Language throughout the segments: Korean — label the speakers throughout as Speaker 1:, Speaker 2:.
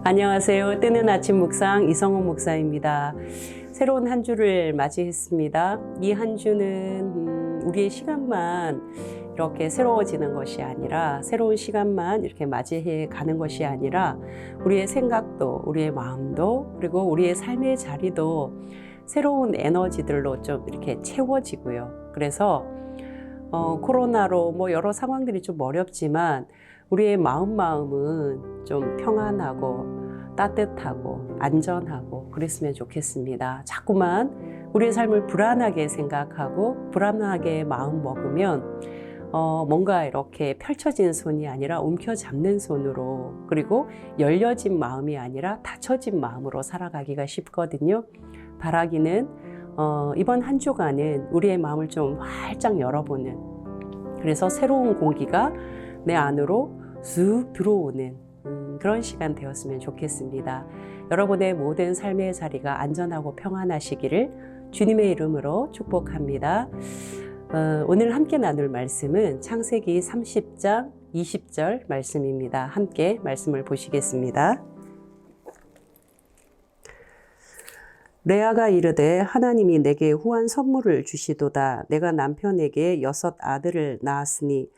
Speaker 1: 안녕하세요. 뜨는 아침 묵상 이성호 목사입니다. 새로운 한 주를 맞이했습니다. 이 한 주는 우리의 시간만 이렇게 새로워지는 것이 아니라, 새로운 시간만 이렇게 맞이해 가는 것이 아니라, 우리의 생각도, 우리의 마음도, 그리고 우리의 삶의 자리도 새로운 에너지들로 좀 이렇게 채워지고요. 그래서 코로나로 여러 상황들이 좀 어렵지만 우리의 마음은 좀 평안하고 따뜻하고 안전하고 그랬으면 좋겠습니다. 자꾸만 우리의 삶을 불안하게 생각하고 불안하게 마음 먹으면 뭔가 이렇게 펼쳐진 손이 아니라 움켜잡는 손으로, 그리고 열려진 마음이 아니라 닫혀진 마음으로 살아가기가 쉽거든요. 바라기는 이번 한 주간은 우리의 마음을 좀 활짝 열어보는, 그래서 새로운 공기가 내 안으로 쑥 들어오는 그런 시간 되었으면 좋겠습니다. 여러분의 모든 삶의 자리가 안전하고 평안하시기를 주님의 이름으로 축복합니다. 오늘 함께 나눌 말씀은 창세기 30장 20절 말씀입니다. 함께 말씀을 보시겠습니다. 레아가 이르되 하나님이 내게 후한 선물을 주시도다. 내가 남편에게 6 아들을 낳았으니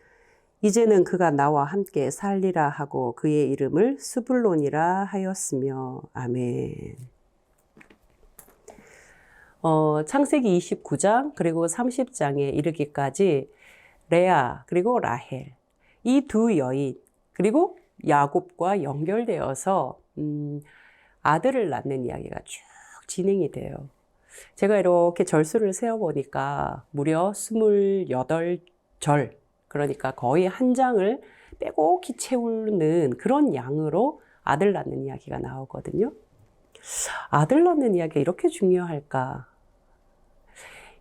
Speaker 1: 이제는 그가 나와 함께 살리라 하고 그의 이름을 스불론이라 하였으며. 아멘. 창세기 29장 그리고 30장에 이르기까지 레아 그리고 라헬, 이 두 여인 그리고 야곱과 연결되어서 아들을 낳는 이야기가 쭉 진행이 돼요. 제가 이렇게 절수를 세어보니까 무려 28절, 그러니까 거의 한 장을 빼곡히 채우는 그런 양으로 아들 낳는 이야기가 나오거든요. 아들 낳는 이야기가 이렇게 중요할까?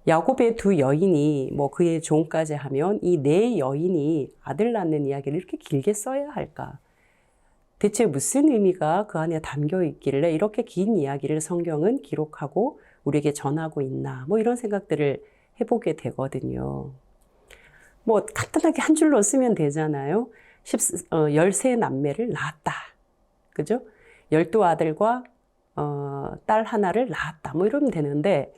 Speaker 1: 야곱의 두 여인이 그의 종까지 하면 이 네 여인이 아들 낳는 이야기를 이렇게 길게 써야 할까? 대체 무슨 의미가 그 안에 담겨 있길래 이렇게 긴 이야기를 성경은 기록하고 우리에게 전하고 있나? 이런 생각들을 해보게 되거든요. 간단하게 한 줄로 쓰면 되잖아요. 13남매를 낳았다. 그죠? 12아들과 딸 하나를 낳았다. 이러면 되는데,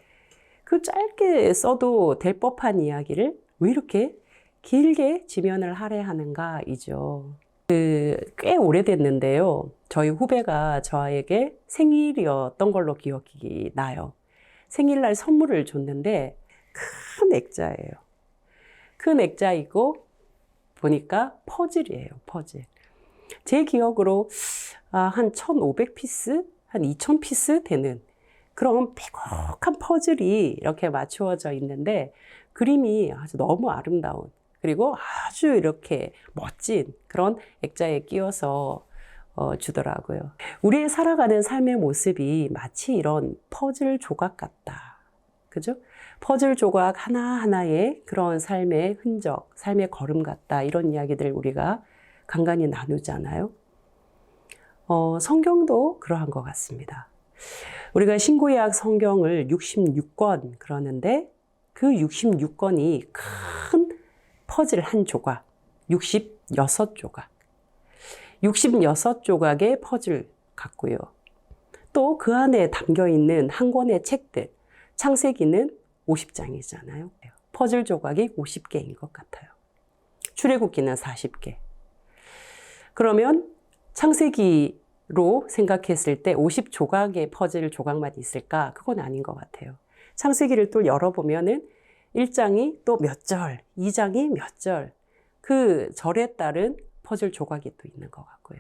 Speaker 1: 그 짧게 써도 될 법한 이야기를 왜 이렇게 길게 지면을 할애하는가 이죠. 꽤 오래됐는데요. 저희 후배가 저에게 생일이었던 걸로 기억이 나요. 생일날 선물을 줬는데 큰 액자예요. 큰 액자이고 보니까 퍼즐이에요. 퍼즐. 제 기억으로 한 1500피스? 한 2000피스 되는 그런 빼곡한 퍼즐이 이렇게 맞추어져 있는데 그림이 아주 너무 아름다운, 그리고 아주 이렇게 멋진 그런 액자에 끼워서 주더라고요. 우리의 살아가는 삶의 모습이 마치 이런 퍼즐 조각 같다. 그죠? 퍼즐 조각 하나하나의 그런 삶의 흔적, 삶의 걸음 같다. 이런 이야기들 우리가 간간히 나누잖아요. 성경도 그러한 것 같습니다. 우리가 신구약 성경을 66권 그러는데 그 66권이 큰 퍼즐 한 조각, 66조각. 66조각의 퍼즐 같고요. 또 그 안에 담겨 있는 한 권의 책들, 창세기는 50장이잖아요. 퍼즐 조각이 50개인 것 같아요. 출애굽기는 40개. 그러면 창세기로 생각했을 때 50조각의 퍼즐 조각만 있을까? 그건 아닌 것 같아요. 창세기를 또 열어보면은 1장이 또 몇 절, 2장이 몇 절, 그 절에 따른 퍼즐 조각이 또 있는 것 같고요.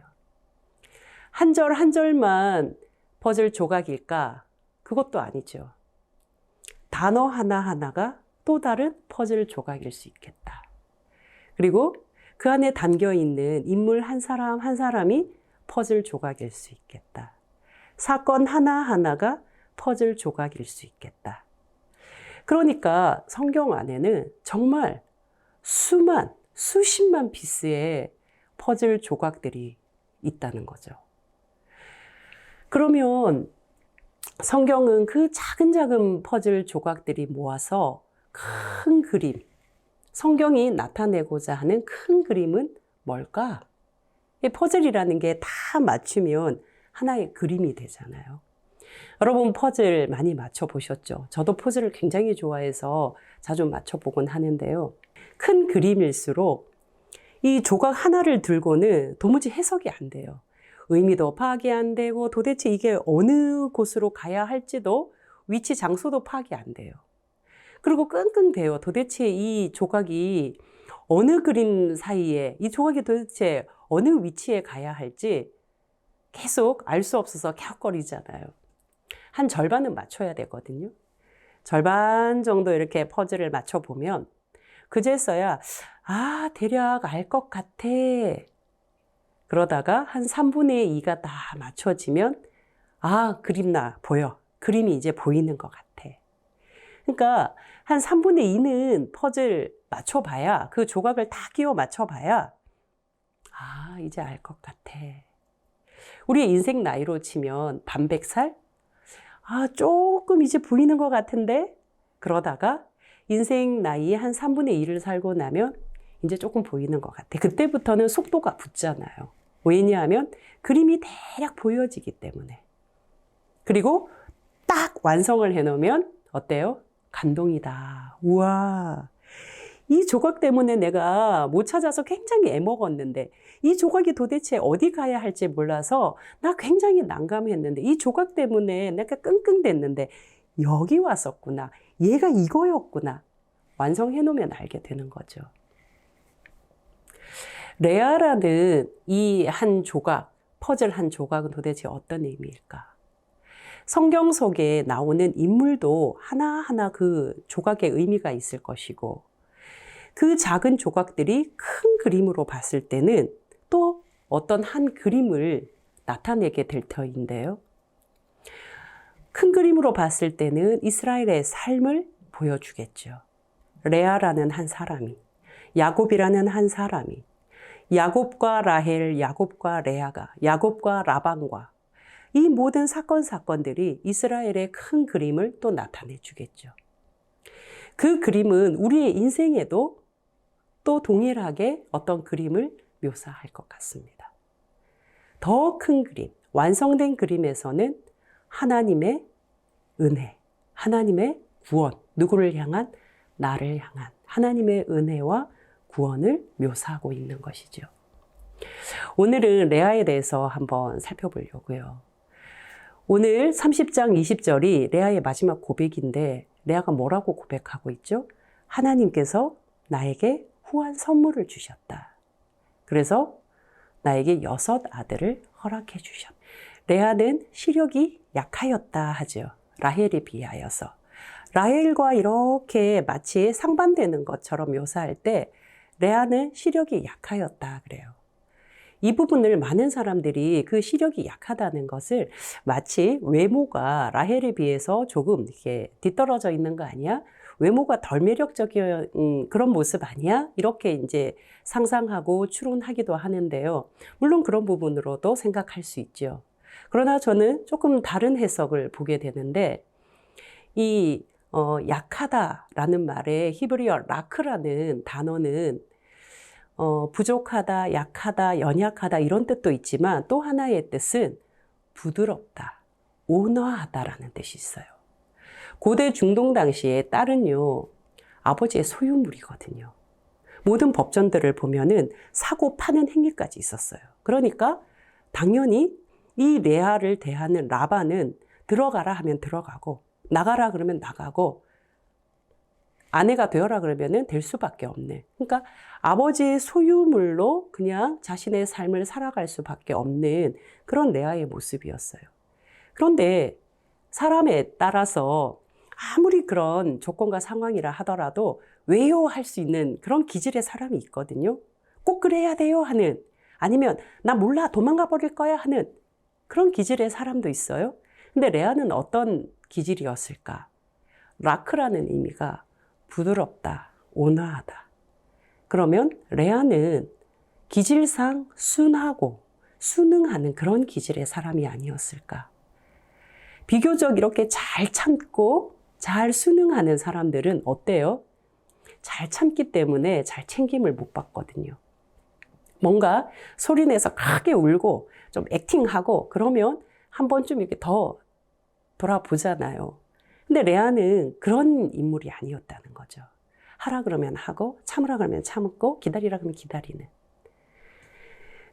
Speaker 1: 한 절 한 절만 퍼즐 조각일까? 그것도 아니죠. 단어 하나하나가 또 다른 퍼즐 조각일 수 있겠다. 그리고 그 안에 담겨 있는 인물 한 사람 한 사람이 퍼즐 조각일 수 있겠다. 사건 하나하나가 퍼즐 조각일 수 있겠다. 그러니까 성경 안에는 정말 수십만 피스의 퍼즐 조각들이 있다는 거죠. 그러면 성경은 그 작은 퍼즐 조각들이 모아서 큰 그림, 성경이 나타내고자 하는 큰 그림은 뭘까? 이 퍼즐이라는 게 다 맞추면 하나의 그림이 되잖아요. 여러분 퍼즐 많이 맞춰보셨죠? 저도 퍼즐을 굉장히 좋아해서 자주 맞춰보곤 하는데요. 큰 그림일수록 이 조각 하나를 들고는 도무지 해석이 안 돼요. 의미도 파악이 안 되고 도대체 이게 어느 곳으로 가야 할지도 위치 장소도 파악이 안 돼요. 그리고 끙끙대요. 도대체 이 조각이 어느 그림 사이에 이 조각이 도대체 어느 위치에 가야 할지 계속 알 수 없어서 갸웃거리잖아요. 한 절반은 맞춰야 되거든요. 절반 정도 이렇게 퍼즐을 맞춰보면 그제서야 대략 알 것 같아. 그러다가 한 3분의 2가 다 맞춰지면 그림 보여. 그림이 이제 보이는 것 같아. 그러니까 한 3분의 2는 퍼즐 맞춰봐야 그 조각을 다 끼워 맞춰봐야 이제 알 것 같아. 우리 인생 나이로 치면 반백살? 조금 이제 보이는 것 같은데? 그러다가 인생 나이 한 3분의 1을 살고 나면 이제 조금 보이는 것 같아. 그때부터는 속도가 붙잖아요. 왜냐하면 그림이 대략 보여지기 때문에. 그리고 딱 완성을 해놓으면 어때요? 감동이다. 우와. 이 조각 때문에 내가 못 찾아서 굉장히 애먹었는데 이 조각이 도대체 어디 가야 할지 몰라서 나 굉장히 난감했는데 이 조각 때문에 내가 끙끙댔는데 여기 왔었구나. 얘가 이거였구나. 완성해 놓으면 알게 되는 거죠. 레아라는 이 한 조각, 퍼즐 한 조각은 도대체 어떤 의미일까? 성경 속에 나오는 인물도 하나하나 그 조각의 의미가 있을 것이고 그 작은 조각들이 큰 그림으로 봤을 때는 또 어떤 한 그림을 나타내게 될 터인데요. 큰 그림으로 봤을 때는 이스라엘의 삶을 보여주겠죠. 레아라는 한 사람이, 야곱이라는 한 사람이, 야곱과 라헬, 야곱과 레아가, 야곱과 라반과 이 모든 사건들이 이스라엘의 큰 그림을 또 나타내 주겠죠. 그 그림은 우리의 인생에도 또 동일하게 어떤 그림을 묘사할 것 같습니다. 더 큰 그림, 완성된 그림에서는 하나님의 은혜, 하나님의 구원, 누구를 향한? 나를 향한 하나님의 은혜와 구원을 묘사하고 있는 것이죠. 오늘은 레아에 대해서 한번 살펴보려고요. 오늘 30장 20절이 레아의 마지막 고백인데 레아가 뭐라고 고백하고 있죠? 하나님께서 나에게 후한 선물을 주셨다. 그래서 나에게 6 아들을 허락해 주셨다. 레아는 시력이 약하였다 하죠. 라헬에 비하여서. 라헬과 이렇게 마치 상반되는 것처럼 묘사할 때 레아는 시력이 약하였다 그래요. 이 부분을 많은 사람들이 그 시력이 약하다는 것을 마치 외모가 라헬에 비해서 조금 이렇게 뒤떨어져 있는 거 아니야? 외모가 덜 매력적인 그런 모습 아니야? 이렇게 이제 상상하고 추론하기도 하는데요. 물론 그런 부분으로도 생각할 수 있죠. 그러나 저는 조금 다른 해석을 보게 되는데 이 약하다라는 말에 히브리어 라크라는 단어는 부족하다, 약하다, 연약하다 이런 뜻도 있지만 또 하나의 뜻은 부드럽다, 온화하다라는 뜻이 있어요. 고대 중동 당시에 딸은요, 아버지의 소유물이거든요. 모든 법전들을 보면은 사고 파는 행위까지 있었어요. 그러니까 당연히 이 레아를 대하는 라반은 들어가라 하면 들어가고 나가라 그러면 나가고 아내가 되어라 그러면은 될 수밖에 없네. 그러니까 아버지의 소유물로 그냥 자신의 삶을 살아갈 수밖에 없는 그런 레아의 모습이었어요. 그런데 사람에 따라서 아무리 그런 조건과 상황이라 하더라도 왜요 할 수 있는 그런 기질의 사람이 있거든요. 꼭 그래야 돼요 하는, 아니면 나 몰라 도망가 버릴 거야 하는 그런 기질의 사람도 있어요. 근데 레아는 어떤 기질이었을까? 라크라는 의미가 부드럽다, 온화하다. 그러면 레아는 기질상 순하고 순응하는 그런 기질의 사람이 아니었을까? 비교적 이렇게 잘 참고 잘 순응하는 사람들은 어때요? 잘 참기 때문에 잘 챙김을 못 받거든요. 뭔가 소리내서 크게 울고 좀 액팅하고 그러면 한 번쯤 이렇게 더 돌아보잖아요. 근데 레아는 그런 인물이 아니었다는 거죠. 하라 그러면 하고 참으라 그러면 참고 기다리라 그러면 기다리는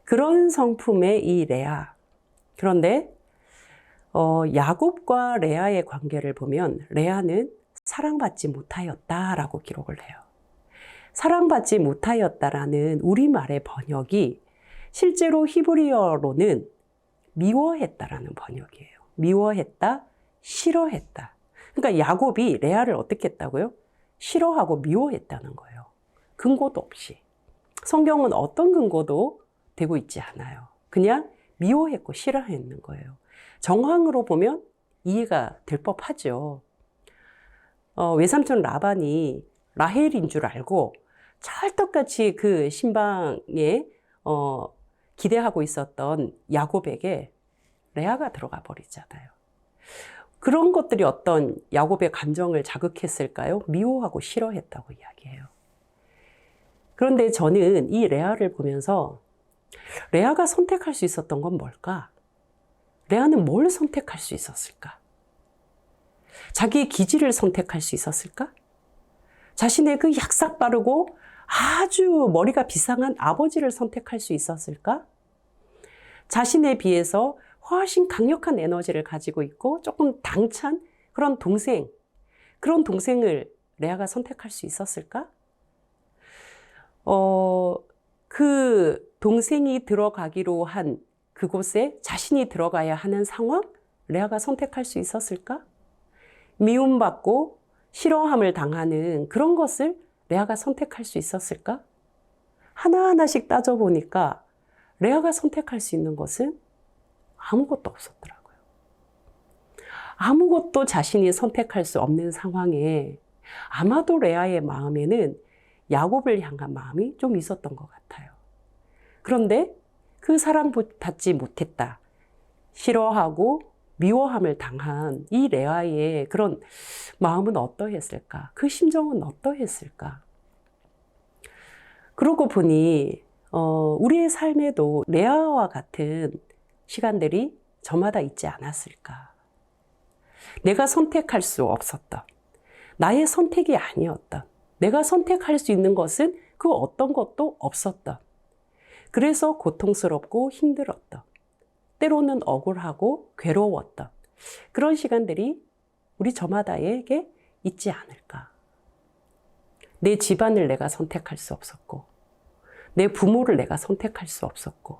Speaker 1: 그런 성품의 이 레아. 그런데 야곱과 레아의 관계를 보면 레아는 사랑받지 못하였다라고 기록을 해요. 사랑받지 못하였다라는 우리말의 번역이 실제로 히브리어로는 미워했다라는 번역이에요. 미워했다, 싫어했다. 그러니까 야곱이 레아를 어떻게 했다고요? 싫어하고 미워했다는 거예요. 근거도 없이. 성경은 어떤 근거도 되고 있지 않아요. 그냥 미워했고 싫어했는 거예요. 정황으로 보면 이해가 될 법하죠. 외삼촌 라반이 라헬인 줄 알고 찰떡같이 그 신방에 기대하고 있었던 야곱에게 레아가 들어가 버리잖아요. 그런 것들이 어떤 야곱의 감정을 자극했을까요? 미워하고 싫어했다고 이야기해요. 그런데 저는 이 레아를 보면서 레아가 선택할 수 있었던 건 뭘까? 레아는 뭘 선택할 수 있었을까? 자기의 기질을 선택할 수 있었을까? 자신의 그 약삭 빠르고 아주 머리가 비상한 아버지를 선택할 수 있었을까? 자신에 비해서 훨씬 강력한 에너지를 가지고 있고 조금 당찬 그런 동생을 레아가 선택할 수 있었을까? 그 동생이 들어가기로 한 그곳에 자신이 들어가야 하는 상황? 레아가 선택할 수 있었을까? 미움받고 싫어함을 당하는 그런 것을 레아가 선택할 수 있었을까? 하나하나씩 따져보니까 레아가 선택할 수 있는 것은 아무것도 없었더라고요. 아무것도 자신이 선택할 수 없는 상황에 아마도 레아의 마음에는 야곱을 향한 마음이 좀 있었던 것 같아요. 그런데 그 사랑받지 못했다, 싫어하고 미워함을 당한 이 레아의 그런 마음은 어떠했을까? 그 심정은 어떠했을까? 그러고 보니 우리의 삶에도 레아와 같은 시간들이 저마다 있지 않았을까? 내가 선택할 수 없었던, 나의 선택이 아니었던, 내가 선택할 수 있는 것은 그 어떤 것도 없었던, 그래서 고통스럽고 힘들었던, 때로는 억울하고 괴로웠던 그런 시간들이 우리 저마다에게 있지 않을까? 내 집안을 내가 선택할 수 없었고, 내 부모를 내가 선택할 수 없었고,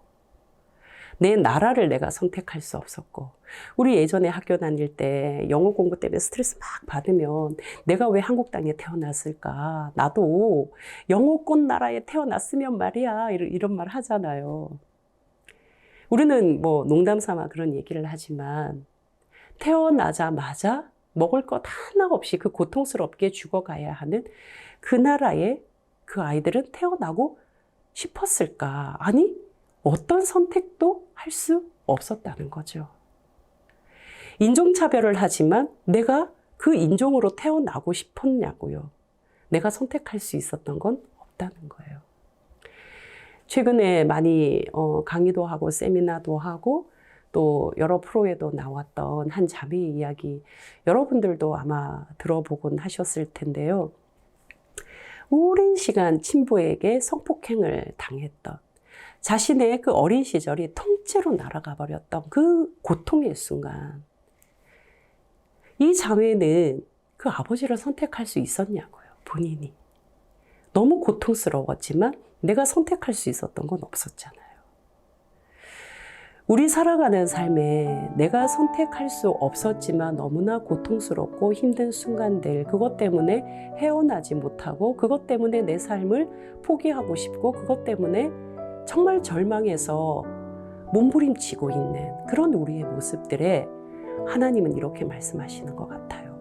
Speaker 1: 내 나라를 내가 선택할 수 없었고, 우리 예전에 학교 다닐 때 영어 공부 때문에 스트레스 막 받으면 내가 왜 한국 땅에 태어났을까? 나도 영어권 나라에 태어났으면 말이야. 이런 말 하잖아요. 우리는 뭐 농담 삼아 그런 얘기를 하지만 태어나자마자 먹을 것 하나 없이 그 고통스럽게 죽어가야 하는 그 나라에 그 아이들은 태어나고 싶었을까? 아니, 어떤 선택도 할 수 없었다는 거죠. 인종차별을 하지만 내가 그 인종으로 태어나고 싶었냐고요. 내가 선택할 수 있었던 건 없다는 거예요. 최근에 많이 강의도 하고 세미나도 하고 또 여러 프로에도 나왔던 한 자매의 이야기, 여러분들도 아마 들어보곤 하셨을 텐데요. 오랜 시간 친부에게 성폭행을 당했던, 자신의 그 어린 시절이 통째로 날아가 버렸던 그 고통의 순간, 이 자매는 그 아버지를 선택할 수 있었냐고요, 본인이. 너무 고통스러웠지만 내가 선택할 수 있었던 건 없었잖아요. 우리 살아가는 삶에 내가 선택할 수 없었지만 너무나 고통스럽고 힘든 순간들, 그것 때문에 헤어나지 못하고, 그것 때문에 내 삶을 포기하고 싶고, 그것 때문에 정말 절망해서 몸부림치고 있는 그런 우리의 모습들에 하나님은 이렇게 말씀하시는 것 같아요.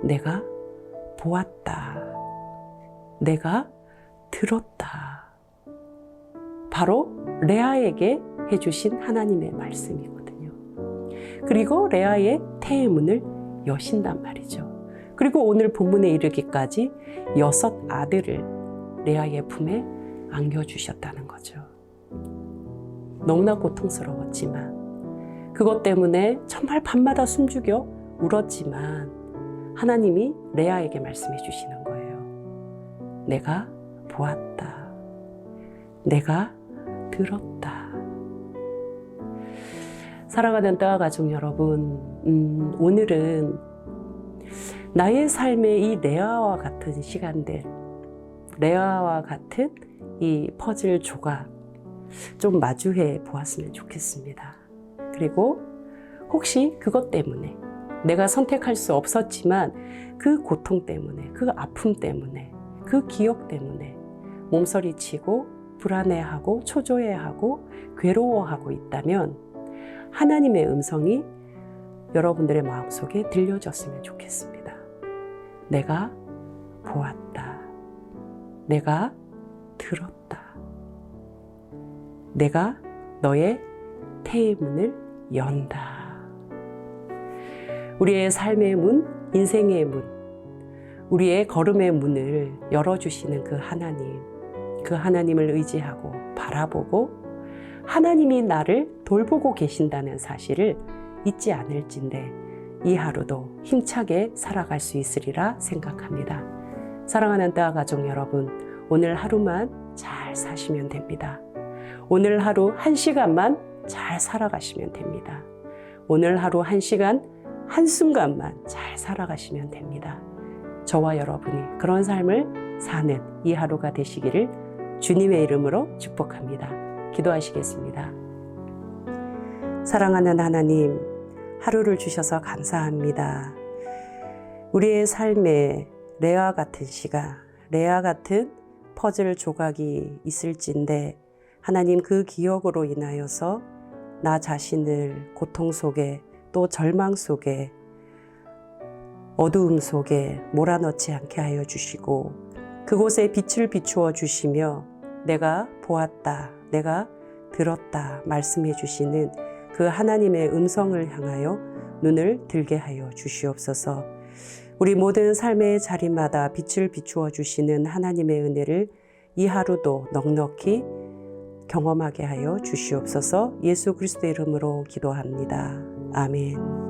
Speaker 1: 내가 보았다. 내가 들었다. 바로 레아에게 해주신 하나님의 말씀이거든요. 그리고 레아의 태의 문을 여신단 말이죠. 그리고 오늘 본문에 이르기까지 6 아들을 레아의 품에 안겨주셨다는 거죠. 너무나 고통스러웠지만 그것 때문에 정말 밤마다 숨죽여 울었지만 하나님이 레아에게 말씀해 주시는 거예요. 내가 보았다. 내가 들었다. 사랑하는 따와 가족 여러분, 오늘은 나의 삶의 이 레아와 같은 시간들, 레아와 같은 이 퍼즐 조각 좀 마주해 보았으면 좋겠습니다. 그리고 혹시 그것 때문에 내가 선택할 수 없었지만 그 고통 때문에, 그 아픔 때문에, 그 기억 때문에 몸서리치고 불안해하고 초조해하고 괴로워하고 있다면 하나님의 음성이 여러분들의 마음속에 들려졌으면 좋겠습니다. 내가 보았다. 내가 들었다. 내가 너의 태의 문을 연다. 우리의 삶의 문, 인생의 문, 우리의 걸음의 문을 열어주시는 그 하나님을 의지하고 바라보고 하나님이 나를 돌보고 계신다는 사실을 잊지 않을진데 이 하루도 힘차게 살아갈 수 있으리라 생각합니다. 사랑하는 따와 가족 여러분, 오늘 하루만 잘 사시면 됩니다. 오늘 하루 1시간만 잘 살아가시면 됩니다. 오늘 하루 1시간 한순간만 잘 살아가시면 됩니다. 저와 여러분이 그런 삶을 사는 이 하루가 되시기를 주님의 이름으로 축복합니다. 기도하시겠습니다. 사랑하는 하나님, 하루를 주셔서 감사합니다. 우리의 삶에 레아 같은 시간, 레아 같은 퍼즐 조각이 있을진데 하나님 그 기억으로 인하여서 나 자신을 고통 속에 또 절망 속에 어두움 속에 몰아넣지 않게 하여 주시고 그곳에 빛을 비추어 주시며 내가 보았다, 내가 들었다 말씀해 주시는 그 하나님의 음성을 향하여 눈을 들게 하여 주시옵소서. 우리 모든 삶의 자리마다 빛을 비추어 주시는 하나님의 은혜를 이 하루도 넉넉히 경험하게 하여 주시옵소서. 예수 그리스도의 이름으로 기도합니다. 아멘.